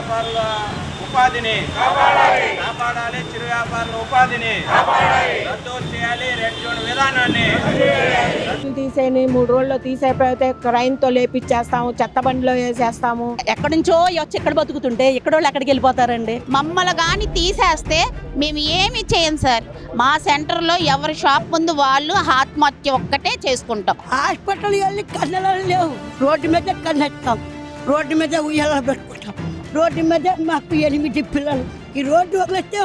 వ్యాపారుల ఉపాధిని కాపాడాలి, చిరు వ్యాపారుల ఉపాధిని రద్దు చేయాలి, రెడ్ జోన్ విధానాన్ని తీసేని 3 రోజుల్లో తీసేపోతే క్రైన్తో లేపిచ్చేస్తాము, చెత్త బండిలో వేసేస్తాము. ఎక్కడి నుంచో వచ్చి ఎక్కడ బతుకుతుంటే ఎక్కడోళ్ళు ఎక్కడికి వెళ్ళిపోతారండి. మమ్మల్ని కానీ తీసేస్తే మేము ఏమి చేయం సార్. మా సెంటర్లో ఎవరి షాప్ ముందు వాళ్ళు ఆత్మహత్య ఒక్కటే చేసుకుంటాం. హాస్పిటల్ వెళ్ళి కన్నెలు లేవు, రోడ్డు మీద కన్నెత్తాం, రోడ్డు మీద ఉయ్యాల పెట్టుకుంటాం, రోడ్డు మీద మాకు 8 పిల్లలు. ఈ రోడ్డు వదిలేస్తే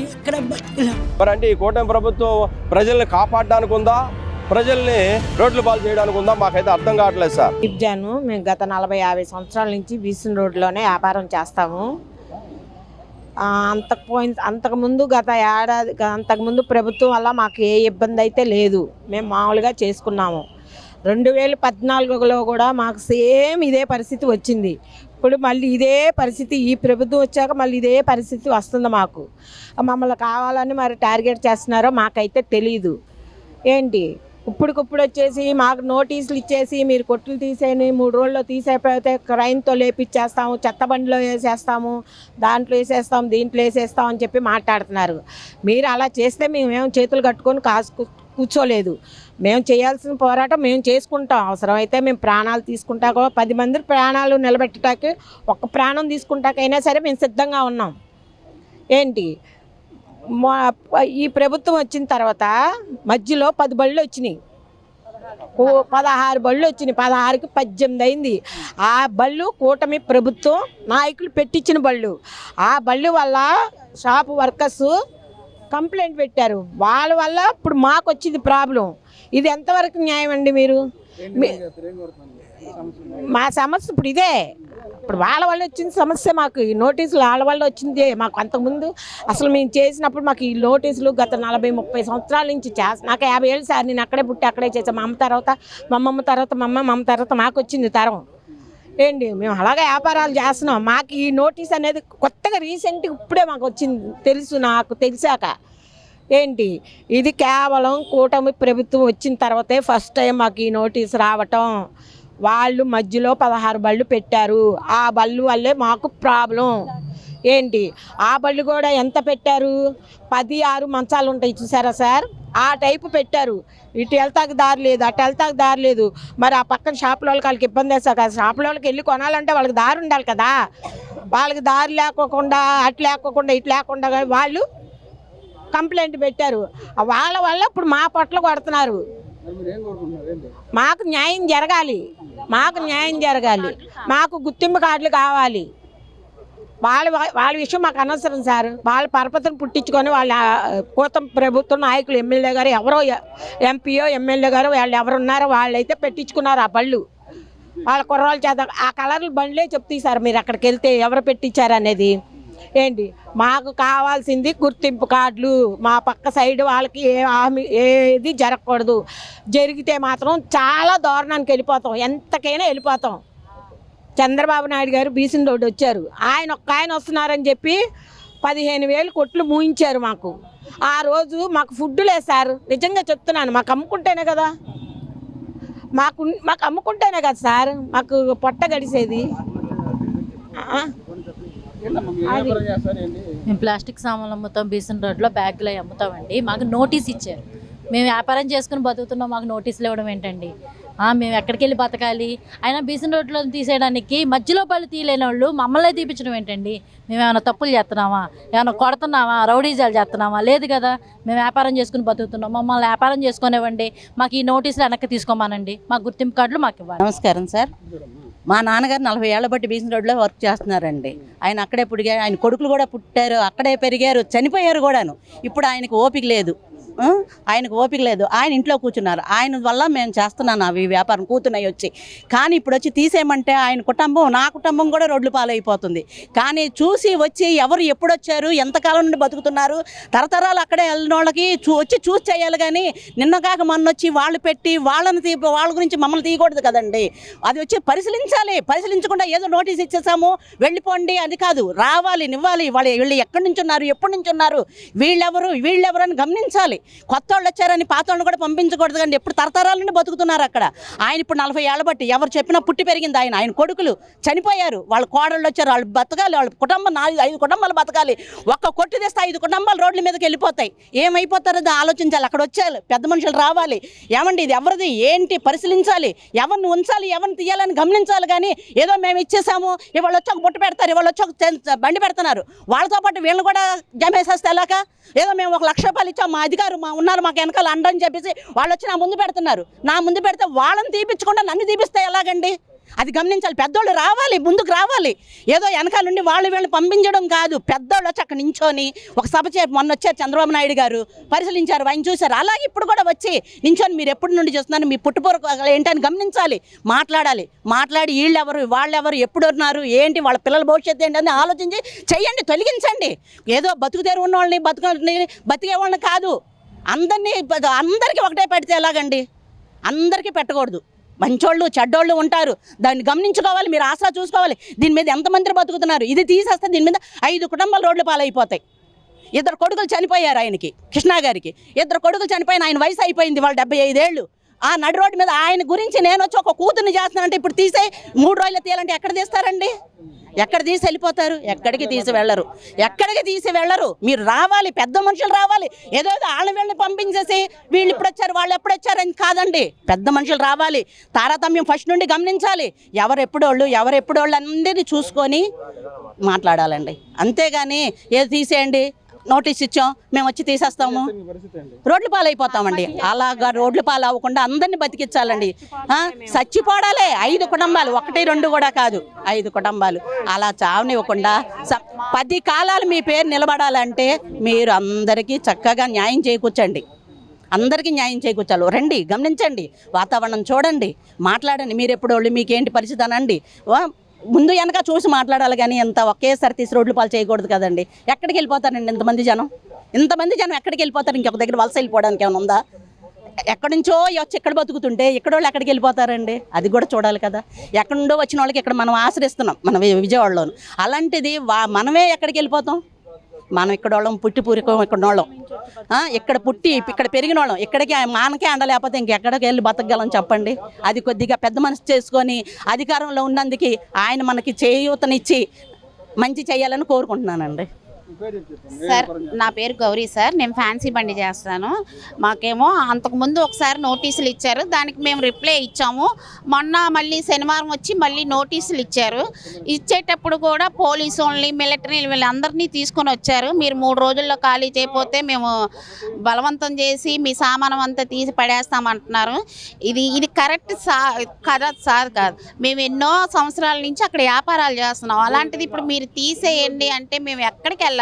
ఎక్కడ బతుకులేం. అంటే ఈ కూటమి ప్రభుత్వం ప్రజల్ని కాపాడడానికి ఉందా, ప్రజల్ని రోడ్లు పాలు చేయడానికి ఉందా, మాకైతే అర్థం కావట్లేదు సార్. ఇబ్జాను మేము గత 40-50 సంవత్సరాల నుంచి బీసన్ రోడ్లోనే వ్యాపారం చేస్తాము. అంతకుముందు గత ఏడాది అంతకుముందు ప్రభుత్వం వల్ల మాకు ఏ ఇబ్బంది అయితే లేదు, మేము మామూలుగా చేసుకున్నాము. 2014లో కూడా మాకు సేమ్ ఇదే పరిస్థితి వచ్చింది. ఇప్పుడు మళ్ళీ ఇదే పరిస్థితి, ఈ ప్రభుత్వం వచ్చాక మళ్ళీ ఇదే పరిస్థితి వస్తుంది మాకు. మమ్మల్ని కావాలని మరి టార్గెట్ చేస్తున్నారో మాకైతే తెలీదు. ఏంటి ఇప్పుడికిప్పుడు వచ్చేసి మాకు నోటీసులు ఇచ్చేసి మీరు కొట్లు తీసేని 3 రోజుల్లో తీసేపోతే క్రైన్తో లేపిచ్చేస్తాము, చెత్త బండిలో వేసేస్తాము, దాంట్లో వేసేస్తాం, దీంట్లో వేసేస్తాం అని చెప్పి మాట్లాడుతున్నారు. మీరు అలా చేస్తే మేమేం చేతులు కట్టుకొని కూర్చోలేదు. మేము చేయాల్సిన పోరాటం మేము చేసుకుంటాం. అవసరమైతే మేము ప్రాణాలు తీసుకుంటాకో 10 మంది ప్రాణాలు నిలబెట్టడానికి ఒక్క ప్రాణం తీసుకుంటాకైనా సరే మేము సిద్ధంగా ఉన్నాం. ఏంటి ఈ ప్రభుత్వం వచ్చిన తర్వాత మధ్యలో 10 బళ్ళు వచ్చినాయి, 16 బళ్ళు వచ్చినాయి, 16కి 18 అయింది. ఆ బళ్ళు కూటమి ప్రభుత్వం నాయకులు పెట్టించిన బళ్ళు. ఆ బళ్ళు వల్ల షాప్ వర్కర్స్ కంప్లైంట్ పెట్టారు, వాళ్ళ వల్ల ఇప్పుడు మాకు వచ్చింది ప్రాబ్లం. ఇది ఎంతవరకు న్యాయం అండి? మీరు మా సమస్య ఇప్పుడు ఇదే, ఇప్పుడు వాళ్ళ వల్ల వచ్చిన సమస్య మాకు. ఈ నోటీసులు వాళ్ళ వల్ల వచ్చింది మాకు. అంతకుముందు అసలు మేము చేసినప్పుడు మాకు ఈ నోటీసులు గత 40-30 సంవత్సరాల నుంచి నాకు 50 ఏళ్ళు సార్. నేను అక్కడే పుట్టి అక్కడే చేసాను. మా అమ్మ తర్వాత మా అమ్మమ్మ తర్వాత మా అమ్మ తర్వాత మాకు వచ్చింది తరం. ఏంటి మేము అలాగే వ్యాపారాలు చేస్తున్నాం. మాకు ఈ నోటీస్ అనేది కొత్తగా రీసెంట్గా ఇప్పుడే మాకు వచ్చింది, తెలుసు నాకు తెలిసాక. ఏంటి ఇది కేవలం కూటమి ప్రభుత్వం వచ్చిన తర్వాతే ఫస్ట్ టైం మాకు ఈ నోటీస్ రావటం. వాళ్ళు మధ్యలో 16 బళ్ళు పెట్టారు, ఆ బళ్ళు వల్లే మాకు ప్రాబ్లం. ఏంటి ఆ బళ్ళు కూడా ఎంత పెట్టారు? 16 మంచాలు ఉంటాయి చూసారా సార్, ఆ టైపు పెట్టారు. ఇటు వెళ్తాకు దారి లేదు, అటు వెళ్తాకు దారి లేదు. మరి ఆ పక్కన షాపుల వాళ్ళకి ఇబ్బంది వేస్తా కదా, షాపుల వాళ్ళకి వెళ్ళి కొనాలంటే వాళ్ళకి దారి ఉండాలి కదా. వాళ్ళకి దారి లేకోకుండా అటు లేకోకుండా ఇటు లేకుండా వాళ్ళు కంప్లైంట్ పెట్టారు. వాళ్ళ వల్ల ఇప్పుడు మా పట్ల కొడుతున్నారు. మాకు న్యాయం జరగాలి, మాకు న్యాయం జరగాలి, మాకు గుర్తింపు కార్డులు కావాలి. వాళ్ళ విషయం మాకు అనవసరం సార్. వాళ్ళ పరపతిని పుట్టించుకొని వాళ్ళ కూటమి ప్రభుత్వం నాయకులు ఎమ్మెల్యే గారు ఎవరో ఎంపీఓ ఎమ్మెల్యే గారు వాళ్ళు ఎవరు ఉన్నారో వాళ్ళైతే పెట్టించుకున్నారు ఆ బళ్ళు. వాళ్ళ కుర్రాళ్ళ చేత ఆ కలర్లు బండ్లే చెప్తాయి సార్. మీరు అక్కడికి వెళ్తే ఎవరు పెట్టించారు అనేది. ఏంటి మాకు కావాల్సింది గుర్తింపు కార్డులు. మా పక్క సైడ్ వాళ్ళకి ఏది జరగకూడదు. జరిగితే మాత్రం చాలా దారుణానికి వెళ్ళిపోతాం, ఎంతకైనా వెళ్ళిపోతాం. చంద్రబాబు నాయుడు గారు బీసన్ రోడ్డు వచ్చారు, ఆయన వస్తున్నారని చెప్పి 15,000 కొట్లు మూయించారు మాకు. ఆ రోజు మాకు ఫుడ్ లేదు సార్, నిజంగా చెప్తున్నాను. మాకు అమ్ముకుంటేనే కదా, మాకు అమ్ముకుంటేనే కదా సార్ మాకు పొట్ట గడిసేది. మేము ప్లాస్టిక్ సామాన్లు అమ్ముతాం, బీసన్ రోడ్లో బ్యాగులు అవి అమ్ముతామండి. మాకు నోటీస్ ఇచ్చారు, మేము వ్యాపారం చేసుకుని బతుకుతున్నాం, మాకు నోటీసులు ఇవ్వడం ఏంటండి? మేము ఎక్కడికి వెళ్ళి బతకాలి? అయినా బీసన్ రోడ్లో తీసేయడానికి మధ్యలో పళ్ళు తీయలేని వాళ్ళు మమ్మల్ని తీపించడం ఏంటండి? మేము ఏమైనా తప్పులు చేస్తున్నామా, ఏమైనా కొడుతున్నామా, రౌడీజాలు చేస్తున్నామా? లేదు కదా, మేము వ్యాపారం చేసుకుని బతుకుతున్నాం, మమ్మల్ని వ్యాపారం చేసుకునేవ్వండి. మాకు ఈ నోటీసులు వెనక్కి తీసుకోమానండి, మాకు గుర్తింపు కార్డులు మాకు ఇవ్వాలి. నమస్కారం సార్. మా నాన్నగారు 40 ఏళ్ల బట్టి బీసన్ రోడ్లో వర్క్ చేస్తున్నారండి. ఆయన అక్కడే పుట్టారు, ఆయన కొడుకులు కూడా పుట్టారు, అక్కడే పెరిగారు, చనిపోయారు కూడాను. ఇప్పుడు ఆయనకు ఓపిక లేదు, ఆయన ఇంట్లో కూర్చున్నారు. ఆయన వల్ల మేము చేస్తున్నాను అవి వ్యాపారం కూతున్నాయి వచ్చి. కానీ ఇప్పుడు వచ్చి తీసేయమంటే ఆయన కుటుంబం, నా కుటుంబం కూడా రోడ్లు పాలైపోతుంది. కానీ చూసి వచ్చి ఎవరు ఎప్పుడు వచ్చారు, ఎంతకాలం నుండి బతుకుతున్నారు, తరతరాలు అక్కడే వెళ్ళిన వాళ్ళకి వచ్చి చూసి చేయాలి. కానీ నిన్న కాక మొన్న వచ్చి వాళ్ళు పెట్టి వాళ్ళ గురించి మమ్మల్ని తీయకూడదు కదండి. అది వచ్చి పరిశీలించకుండా ఏదో నోటీస్ ఇచ్చేసాము వెళ్ళిపోండి అది కాదు, రావాలి, నివ్వాలి. వీళ్ళు ఎక్కడి నుంచి ఉన్నారు, ఎప్పటి నుంచి ఉన్నారు, వీళ్ళెవరు అని గమనించాలి. కొత్త వాళ్ళు వచ్చారని పాత వాళ్ళని కూడా పంపించకూడదు కానీ ఎప్పుడు తరతరాల నుండి బతుకుతున్నారు అక్కడ. ఆయన ఇప్పుడు 40 ఏళ్ళ బట్టి ఎవరు చెప్పినా పుట్టి పెరిగింది ఆయన కొడుకులు చనిపోయారు, వాళ్ళ కోడళ్ళు వచ్చారు, వాళ్ళు బతకాలి, వాళ్ళ కుటుంబం 4-5 కుటుంబాలు బతకాలి. ఒక్క కొట్టు తెస్తే 5 కుటుంబాలు రోడ్ల మీదకి వెళ్ళిపోతాయి. ఏమైపోతారో ఆలోచించాలి. అక్కడ వచ్చారు పెద్ద మనుషులు రావాలి, ఏమండి ఇది ఎవరిది ఏంటి పరిశీలించాలి, ఎవరిని ఉంచాలి ఎవరిని తీయాలని గమనించాలి. కానీ ఏదో మేము ఇచ్చేసాము, ఇవాళ వచ్చి ఒక బుట్ట పెడతారు, ఇవాళ వచ్చి ఒక బండి పెడుతున్నారు, వాళ్ళతో పాటు వీళ్ళని కూడా జమేసేస్తే ఎలాక? ఏదో మేము 1 లక్ష రూపాయలు ఇచ్చాం, మా అధికారు ఉన్నారు మాకు వెనకాల అండని చెప్పేసి వాళ్ళు వచ్చి నా ముందు పెడుతున్నారు. నా ముందు పెడితే వాళ్ళని తీపించకుండా నన్ను తీపిస్తే ఎలాగండి? అది గమనించాలి. పెద్దోళ్ళు రావాలి, ముందుకు రావాలి. ఏదో వెనకాల నుండి వీళ్ళని పంపించడం కాదు. పెద్దోళ్ళు వచ్చి అక్కడ నించొని ఒక సభ మొన్న వచ్చారు చంద్రబాబు నాయుడు గారు, పరిశీలించారు, ఆయన చూశారు. అలాగే ఇప్పుడు కూడా వచ్చి నించొని మీరు ఎప్పటి నుండి చూస్తున్నారు, మీ పుట్టుపూర్వక ఏంటని గమనించాలి, మాట్లాడాలి. మాట్లాడి వీళ్ళెవరు వాళ్ళెవరు ఎప్పుడు ఉన్నారు ఏంటి వాళ్ళ పిల్లల భవిష్యత్తు ఏంటి అని ఆలోచించి చెయ్యండి, తొలగించండి. ఏదో బతుకుదేరు ఉన్న వాళ్ళని బతికే వాళ్ళని కాదు, అందరికీ ఒకటే పెడితే ఎలాగండి? అందరికీ పెట్టకూడదు. మంచోళ్ళు చెడ్డోళ్ళు ఉంటారు, దాన్ని గమనించుకోవాలి, మీరు ఆసరా చూసుకోవాలి. దీని మీద ఎంతమంది బతుకుతున్నారు? ఇది తీసేస్తే దీని మీద 5 కుటుంబాలు రోడ్లు పాలైపోతాయి. 2 కొడుకులు చనిపోయారు ఆయనకి, కృష్ణా గారికి 2 కొడుకులు చనిపోయిన ఆయన వయసు అయిపోయింది, వాళ్ళు 75 ఏళ్ళు. ఆ నడి రోడ్డు మీద ఆయన గురించి నేను వచ్చి ఒక కూతుర్ని చేస్తున్నానంటే ఇప్పుడు తీసే 3 రోజులు తీయాలంటే ఎక్కడ తీస్తారండి? ఎక్కడ తీసి వెళ్ళిపోతారు? ఎక్కడికి తీసి వెళ్ళరు. మీరు రావాలి, పెద్ద మనుషులు రావాలి. ఏదో వీళ్ళని పంపించేసి వీళ్ళు ఇప్పుడు వచ్చారు వాళ్ళు ఎప్పుడు వచ్చారని కాదండి. పెద్ద మనుషులు రావాలి, తారతమ్యం ఫస్ట్ నుండి గమనించాలి. ఎవరెప్పుడోళ్ళు అందరినీ చూసుకొని మాట్లాడాలండి. అంతేగాని ఏదో తీసేయండి, నోటీస్ ఇచ్చాం మేము వచ్చి తీసేస్తాము, రోడ్లు పాలైపోతామండి. అలాగా రోడ్లు పాలు అవ్వకుండా అందరినీ బతికించాలండి. చచ్చిపోవడాలే 5 కుటుంబాలు, 1-2 కూడా కాదు, 5 కుటుంబాలు అలా చావనివ్వకుండా 10 కాలాలు మీ పేరు నిలబడాలంటే మీరు అందరికీ చక్కగా న్యాయం చేకూర్చండి. అందరికీ న్యాయం చేకూర్చాలి. రండి, గమనించండి, వాతావరణం చూడండి, మాట్లాడండి. మీరు ఎప్పుడోళ్ళు మీకేంటి పరిస్థితి అనండి. ముందు వెనక చూసి మాట్లాడాలి కానీ ఎంత ఒకేసారి తీసి రోడ్లు పాలు చేయకూడదు కదండి. ఎక్కడికి వెళ్ళిపోతారండి ఇంతమంది జనం ఎక్కడికి వెళ్ళిపోతారు? ఇంకొక దగ్గర వలస వెళ్ళిపోవడానికి ఏమైనా ఉందా? ఎక్కడి నుంచో వచ్చి ఇక్కడ బతుకుతుంటే ఇక్కడ వాళ్ళు ఎక్కడికి వెళ్ళిపోతారండి? అది కూడా చూడాలి కదా. ఎక్కడి నుండో వచ్చిన వాళ్ళకి ఇక్కడ మనం ఆశ్రయిస్తున్నాం, మన విజయవాడలోను. అలాంటిది మనమే ఎక్కడికి వెళ్ళిపోతాం? మనం ఇక్కడ వాళ్ళం, పుట్టి పూరికం ఇక్కడ వాళ్ళం, ఇక్కడ పుట్టి ఇక్కడ పెరిగిన వాళ్ళం. ఇక్కడికి మనకే అండలేకపోతే ఇంకెక్కడికి వెళ్ళి బతకగలం చెప్పండి? అది కొద్దిగా పెద్ద మనసు చేసుకొని అధికారంలో ఉన్నందుకు ఆయన మనకి చేయూతనిచ్చి మంచి చేయాలని కోరుకుంటున్నానండి. సార్ నా పేరు గౌరీ సార్, నేను ఫ్యాన్సీ బండి చేస్తాను. మాకేమో అంతకుముందు ఒకసారి నోటీసులు ఇచ్చారు, దానికి మేము రిప్లై ఇచ్చాము. మొన్న మళ్ళీ శనివారం వచ్చి మళ్ళీ నోటీసులు ఇచ్చారు. ఇచ్చేటప్పుడు కూడా పోలీసు వాళ్ళని మిలిటరీ వీళ్ళందరినీ తీసుకొని వచ్చారు. మీరు 3 రోజుల్లో ఖాళీ చేయకపోతే మేము బలవంతం చేసి మీ సామానం అంతా తీసి పడేస్తామంటున్నారు. ఇది కరెక్ట్ కదా సార్? కాదు, మేము ఎన్నో సంవత్సరాల నుంచి అక్కడ వ్యాపారాలు చేస్తున్నాం. అలాంటిది ఇప్పుడు మీరు తీసేయండి అంటే మేము ఎక్కడికి వెళ్ళాలి?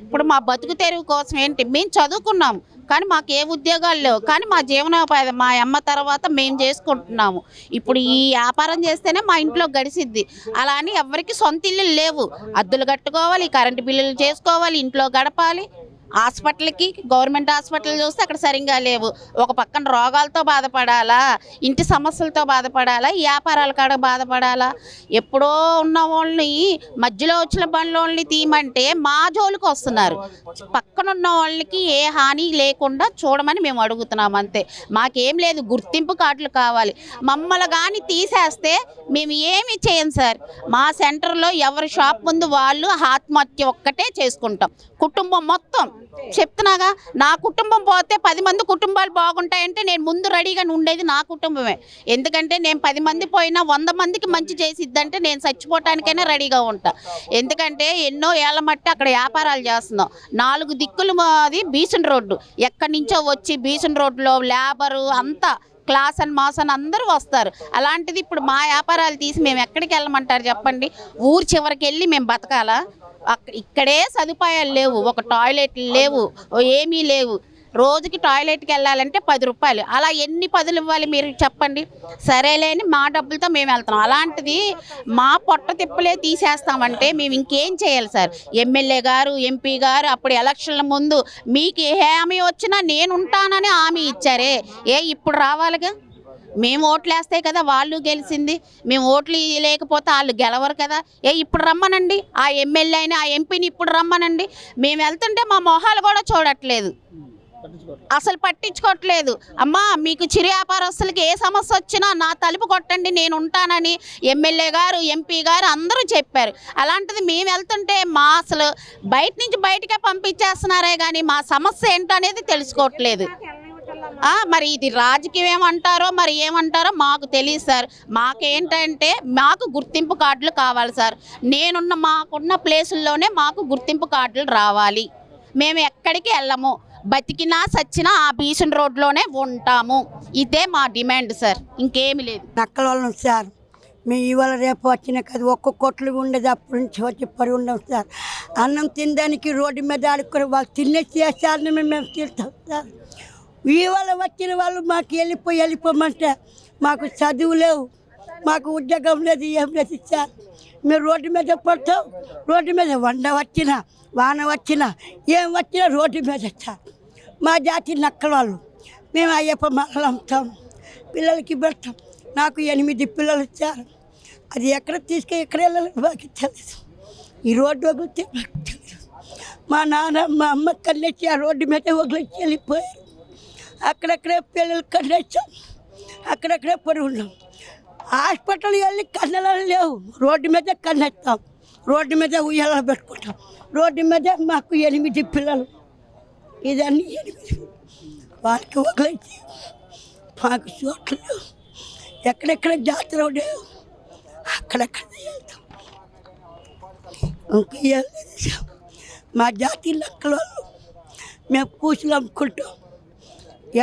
ఇప్పుడు మా బతుకు తెరువు కోసం ఏంటి? మేము చదువుకున్నాము కానీ మాకు ఏ ఉద్యోగాలు లేవు, కానీ మా జీవనోపాధి మా అమ్మ తర్వాత మేము చేసుకుంటున్నాము. ఇప్పుడు ఈ వ్యాపారం చేస్తేనే మా ఇంట్లో గడిసిద్ది. అలా అని ఎవరికి సొంత ఇల్లు లేవు, అద్దులు కట్టుకోవాలి, కరెంటు బిల్లులు చేసుకోవాలి, ఇంట్లో గడపాలి. హాస్పిటల్కి గవర్నమెంట్ హాస్పిటల్ చూస్తే అక్కడ సరిగ్గా లేవు. ఒక పక్కన రోగాలతో బాధపడాలా, ఇంటి సమస్యలతో బాధపడాలా, వ్యాపారాల కాడ బాధపడాలా? ఎప్పుడో ఉన్న వాళ్ళని మధ్యలో వచ్చిన బండ్లోని తీయమంటే మా జోలికి వస్తున్నారు. పక్కన ఉన్న వాళ్ళకి ఏ హాని లేకుండా చూడమని మేము అడుగుతున్నాం అంతే. మాకేం లేదు, గుర్తింపు కార్డులు కావాలి. మమ్మల్ని కానీ తీసేస్తే మేము ఏమి చేయం సార్. మా సెంటర్లో ఎవరి షాప్ ముందు వాళ్ళు ఆత్మహత్య ఒక్కటే చేసుకుంటాం. కుటుంబం మొత్తం చెప్తున్నాగా, నా కుటుంబం పోతే 10 మంది కుటుంబాలు బాగుంటాయంటే నేను ముందు రెడీగా ఉండేది నా కుటుంబమే. ఎందుకంటే నేను 10 మంది పోయినా 100 మందికి మంచి చేసిద్దంటే నేను చచ్చిపోవటానికైనా రెడీగా ఉంటా. ఎందుకంటే ఎన్నో ఏళ్ళ మట్టి అక్కడ వ్యాపారాలు చేస్తున్నాం. 4 దిక్కులు అది బీసన్ రోడ్డు, ఎక్కడి నుంచో వచ్చి బీసన్ రోడ్లో లేబరు అంతా క్లాస్ అండ్ మాస్ అని అందరూ వస్తారు. అలాంటిది ఇప్పుడు మా వ్యాపారాలు తీసి మేము ఎక్కడికి వెళ్ళమంటారు చెప్పండి? ఊరు చివరికి వెళ్ళి మేము బతకాలా? ఇక్కడే సదుపాయాలు లేవు, ఒక టాయిలెట్లు లేవు, ఏమీ లేవు. రోజుకి టాయిలెట్కి వెళ్ళాలంటే 10 రూపాయలు. అలా ఎన్ని 10లు ఇవ్వాలి మీరు చెప్పండి? సరేలేని మా డబ్బులతో మేము వెళ్తున్నాం. అలాంటిది మా పొట్ట తిప్పలే తీసేస్తామంటే మేము ఇంకేం చేయాలి సార్? ఎమ్మెల్యే గారు, ఎంపీ గారు అప్పుడు ఎలక్షన్ల ముందు మీకు ఏ హామీ వచ్చినా నేను ఉంటానని హామీ ఇచ్చారే, ఇప్పుడు రావాలిగా? మేము ఓట్లు వేస్తే కదా వాళ్ళు గెలిచింది. మేము ఓట్లు లేకపోతే వాళ్ళు గెలవరు కదా. ఇప్పుడు రమ్మనండి, ఆ ఎమ్మెల్యే అయినా ఆ ఎంపీని ఇప్పుడు రమ్మనండి. మేము వెళ్తుంటే మా మొహాలు కూడా చూడట్లేదు. అసలు పట్టించుకోవట్లేదు. అమ్మా మీకు చిరు వ్యాపారస్తులకి ఏ సమస్య వచ్చినా నా తలుపు కొట్టండి నేను ఉంటానని ఎమ్మెల్యే గారు, ఎంపీ గారు అందరూ చెప్పారు. అలాంటిది మేము వెళ్తుంటే మా అసలు బయట నుంచి బయటకే పంపించేస్తున్నారే కానీ మా సమస్య ఏంటో అనేది తెలుసుకోవట్లేదు. మరి ఇది రాజకీయం ఏమంటారో మరి ఏమంటారో మాకు తెలియదు సార్. మాకేంటంటే మాకు గుర్తింపు కార్డులు కావాలి సార్. మాకున్న ప్లేసుల్లోనే మాకు గుర్తింపు కార్డులు రావాలి. మేము ఎక్కడికి వెళ్ళము, బతికినా సచ్చినా ఆ బీసన్ రోడ్లోనే ఉంటాము. ఇదే మా డిమాండ్ సార్, ఇంకేమి లేదు. నక్కల వాళ్ళం సార్. మేము ఇవాళ రేపు వచ్చిన కదా ఒక్క కొట్లు ఉండేది, అప్పటి నుంచి వచ్చి పడి ఉన్నాం సార్. అన్నం తినడానికి రోడ్డు మీద ఆడుకొని వాళ్ళు తినేసి చేస్తారని మేము తింటాం సార్. ఇవాళ వచ్చిన వాళ్ళు మాకు వెళ్ళిపోమంటే మాకు చదువు లేవు, మాకు ఉద్యోగం లేదు, ఏం లేదు సార్. మేము రోడ్డు మీద పడతాం, రోడ్డు మీద వండ వచ్చినా వాన వచ్చినా ఏం వచ్చినా రోడ్డు మీద సార్. మా జాతి నక్కల వాళ్ళు. మేము అయ్యప్ప మాలలు అమ్ముతాం, పిల్లలకి పెడతాం. నాకు 8 పిల్లలు సార్. అది ఎక్కడ ఎక్కడ వెళ్ళాలి మాకు తెలుసు. ఈ రోడ్డు వదిలితే మాకు తెలుసు. మా నాన్న మా అమ్మ కన్నేసి ఆ రోడ్డు మీద వదిలేసి వెళ్ళిపోయారు. అక్కడక్కడే పిల్లలు కన్నేసాం, అక్కడక్కడే పడి ఉన్నాం. హాస్పిటల్ వెళ్ళి కన్నెలు లేవు, రోడ్డు మీద కన్నేస్తాం, రోడ్డు మీద ఉయ్యాల పెట్టుకుంటాం. రోడ్డు మీద మాకు 8 పిల్లలు, ఇదన్నీ 8. వాళ్ళకి వదిలేసి మాకు చోట్లు లేవు, ఎక్కడెక్కడ జాతర లేవు, అక్కడక్కడ వెళ్తాం. ఇంకా ఏం లేదు. మా జాతి లెక్కల వాళ్ళు మేము పూసలు అమ్ముకుంటాం.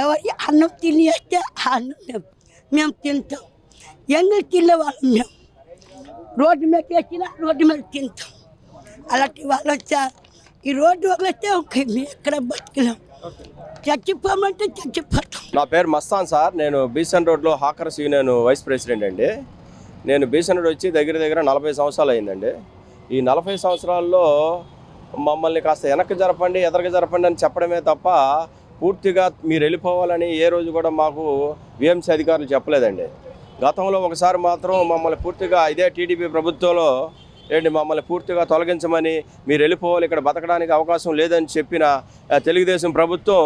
ఎవరి అన్నం తిని వస్తే ఆ అన్నం మేము తింటాం. ఎంగిలి తినేవాళ్ళం మేము. రోడ్డు మీద వేసినా రోడ్డు మీద తింటాం. అలాంటి వాళ్ళు వచ్చారు. ఈ రోడ్డు వదిలేస్తే మేము ఎక్కడ బతికలేం, చచ్చిపోమంటే చచ్చిపోతాం. నా పేరు మస్తాన్ సార్. నేను బీసన్ రోడ్లో హాకర్స్ యూనియన్ వైస్ ప్రెసిడెంట్ అండి. నేను బీసన్ రోడ్ వచ్చి దగ్గర 40 సంవత్సరాలు అయిందండి. ఈ 40 సంవత్సరాల్లో మమ్మల్ని కాస్త వెనక్కి జరపండి, ఎదరికి జరపండి అని చెప్పడమే తప్ప పూర్తిగా మీరు వెళ్ళిపోవాలని ఏ రోజు కూడా మాకు విఎంసీ అధికారులు చెప్పలేదండి. గతంలో ఒకసారి మాత్రం మమ్మల్ని పూర్తిగా ఇదే టీడీపీ ప్రభుత్వంలో మమ్మల్ని పూర్తిగా తొలగించమని, మీరు వెళ్ళిపోవాలి, ఇక్కడ బతకడానికి అవకాశం లేదని చెప్పిన తెలుగుదేశం ప్రభుత్వం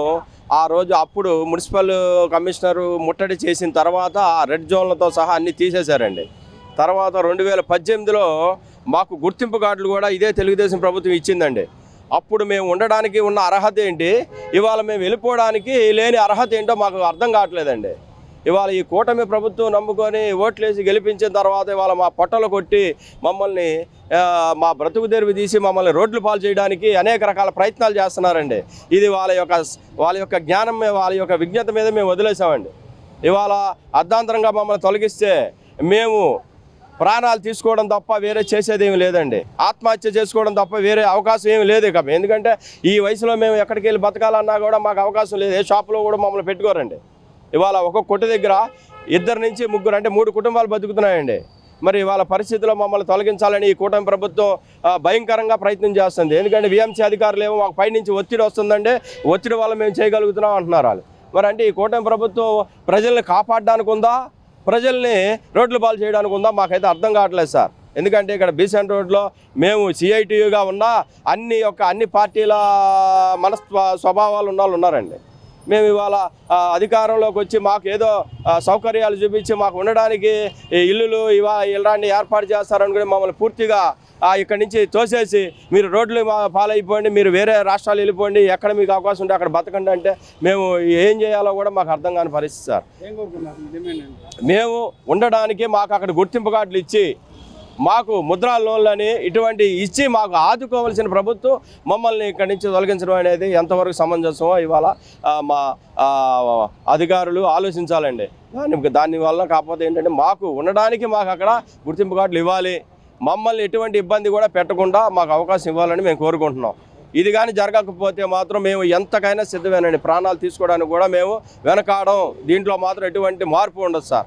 ఆ రోజు అప్పుడు మున్సిపల్ కమిషనరు ముట్టడి చేసిన తర్వాత ఆ రెడ్ జోన్లతో సహా అన్నీ తీసేశారండి. తర్వాత 2018లో మాకు గుర్తింపు కార్డులు కూడా ఇదే తెలుగుదేశం ప్రభుత్వం ఇచ్చిందండి. అప్పుడు మేము ఉండడానికి ఉన్న అర్హత ఏంటి, ఇవాళ మేము వెళ్ళిపోవడానికి లేని అర్హత ఏంటో మాకు అర్థం కావట్లేదండి. ఇవాళ ఈ కూటమి ప్రభుత్వం నమ్ముకొని ఓట్లేసి గెలిపించిన తర్వాత ఇవాళ మా పొట్టలు కొట్టి మమ్మల్ని మా బ్రతుకు తెరువు తీసి మమ్మల్ని రోడ్లు పాలు చేయడానికి అనేక రకాల ప్రయత్నాలు చేస్తున్నారండి. ఇది వాళ్ళ యొక్క జ్ఞానం, వాళ్ళ యొక్క విజ్ఞత మీద మేము వదిలేసామండి. ఇవాళ అర్ధాంతరంగా మమ్మల్ని తొలగిస్తే మేము ప్రాణాలు తీసుకోవడం తప్ప వేరే చేసేది ఏమి లేదండి. ఆత్మహత్య చేసుకోవడం తప్ప వేరే అవకాశం ఏమి లేదు. ఇక ఎందుకంటే ఈ వయసులో మేము ఎక్కడికి వెళ్ళి బతకాలన్నా కూడా మాకు అవకాశం లేదు. ఏ షాపులో కూడా మమ్మల్ని పెట్టుకోరండి. ఇవాళ ఒక్కొక్క కొట్టు దగ్గర 2 నుంచి 3 అంటే 3 కుటుంబాలు బతుకుతున్నాయండి. మరి వాళ్ళ పరిస్థితుల్లో మమ్మల్ని తొలగించాలని ఈ కూటమి ప్రభుత్వం భయంకరంగా ప్రయత్నం చేస్తుంది. ఎందుకంటే విఎంసీ అధికారులు ఏమో మాకు పైనుంచి ఒత్తిడి వస్తుందండి, ఒత్తిడి వల్ల మేము చేయగలుగుతున్నాం అంటున్నారు వాళ్ళు. మరి అంటే ఈ కూటమి ప్రభుత్వం ప్రజల్ని కాపాడడానికి ఉందా, ప్రజల్ని రోడ్లు పాలు చేయడానికి ఉందా, మాకైతే అర్థం కావట్లేదు సార్. ఎందుకంటే ఇక్కడ బీసెంట్ రోడ్లో మేము సిఐటియుగా ఉన్న అన్ని పార్టీల స్వభావాలు ఉన్న వాళ్ళు ఉన్నారండి. మేము ఇవాళ అధికారంలోకి వచ్చి మాకు ఏదో సౌకర్యాలు చూపించి మాకు ఉండడానికి ఇల్లులు ఇలాంటి ఏర్పాటు చేస్తారనుకుని మమ్మల్ని పూర్తిగా ఇక్కడి నుంచి తోసేసి మీరు రోడ్లు పాలైపోండి, మీరు వేరే రాష్ట్రాలు వెళ్ళిపోండి, ఎక్కడ మీకు అవకాశం ఉంటే అక్కడ బతకండి అంటే మేము ఏం చేయాలో కూడా మాకు అర్థం కాని పరిస్థితి సార్. మేము ఉండడానికి మాకు అక్కడ గుర్తింపు కార్డులు ఇచ్చి మాకు ముద్రా లోన్లని ఇటువంటి ఇచ్చి మాకు ఆదుకోవాల్సిన ప్రభుత్వం మమ్మల్ని ఇక్కడి నుంచి తొలగించడం అనేది ఎంతవరకు సమంజసమో ఇవాళ మా అధికారులు ఆలోచించాలండి. దానివల్ల కాకపోతే ఏంటంటే మాకు ఉండడానికి మాకు అక్కడ గుర్తింపు కార్డులు ఇవ్వాలి, మమ్మల్ని ఎటువంటి ఇబ్బంది కూడా పెట్టకుండా మాకు అవకాశం ఇవ్వాలని మేము కోరుకుంటున్నాం. ఇది కానీ జరగకపోతే మాత్రం మేము ఎంతకైనా సిద్ధమేనండి. ప్రాణాలు తీసుకోవడానికి కూడా మేము వెనకాడం. దీంట్లో మాత్రం ఎటువంటి మార్పు ఉండదు సార్.